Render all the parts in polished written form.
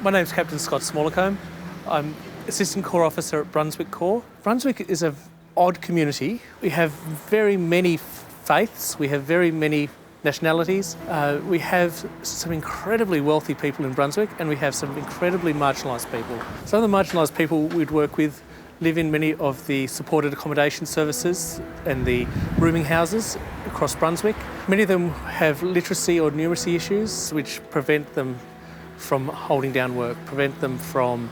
My name's Captain Scott Smallacombe. I'm Assistant Corps Officer at Brunswick Corps. Brunswick is an odd community. We have very many faiths, we have very many nationalities. We have some incredibly wealthy people in Brunswick, and we have some incredibly marginalised people. Some of the marginalised people we'd work with live in many of the supported accommodation services and the rooming houses across Brunswick. Many of them have literacy or numeracy issues which prevent them from holding down work, prevent them from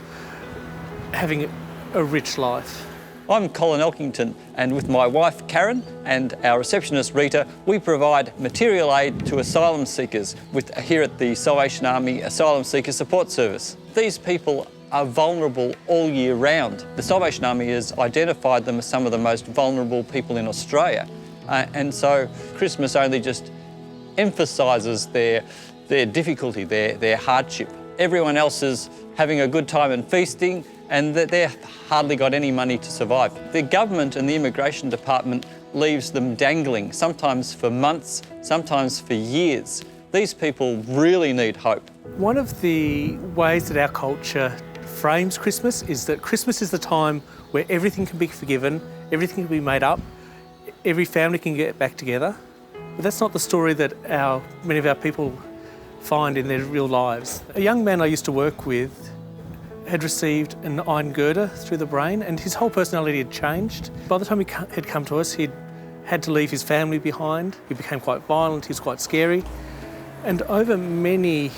having a rich life. I'm Colin Elkington, and with my wife Karen and our receptionist Rita, we provide material aid to asylum seekers here at the Salvation Army Asylum Seeker Support Service. These people are vulnerable all year round. The Salvation Army has identified them as some of the most vulnerable people in Australia, and so Christmas only just emphasises their difficulty, their hardship. Everyone else is having a good time and feasting, and they've hardly got any money to survive. The government and the immigration department leaves them dangling, sometimes for months, sometimes for years. These people really need hope. One of the ways that our culture frames Christmas is that Christmas is the time where everything can be forgiven, everything can be made up, every family can get back together. But that's not the story that many of our people find in their real lives. A young man I used to work with had received an iron girder through the brain, and his whole personality had changed. By the time he had come to us, he'd had to leave his family behind. He became quite violent, he was quite scary. And over many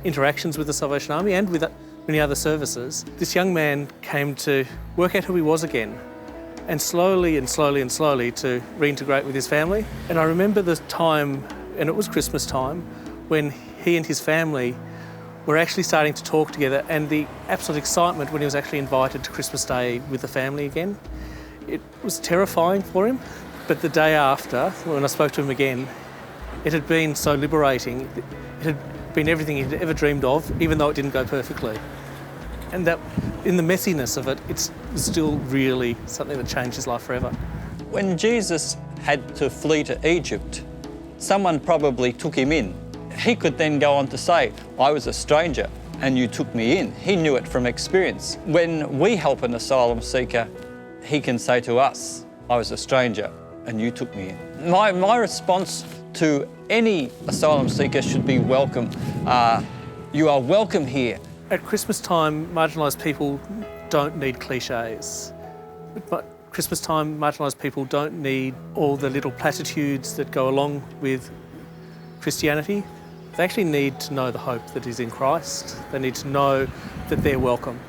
interactions with the Salvation Army and with many other services, this young man came to work out who he was again, and slowly and slowly and slowly to reintegrate with his family. And I remember the time, and it was Christmas time, when he and his family were actually starting to talk together, and the absolute excitement when he was actually invited to Christmas Day with the family again. It was terrifying for him, but the day after, when I spoke to him again, it had been so liberating. It had been everything he'd ever dreamed of, even though it didn't go perfectly. And that, in the messiness of it, it's still really something that changed his life forever. When Jesus had to flee to Egypt, someone probably took him in. He could then go on to say, I was a stranger and you took me in. He knew it from experience. When we help an asylum seeker, he can say to us, I was a stranger and you took me in. My response to any asylum seeker should be welcome. You are welcome here. At Christmas time, marginalised people don't need cliches. But Christmas time, marginalised people don't need all the little platitudes that go along with Christianity. They actually need to know the hope that is in Christ. They need to know that they're welcome.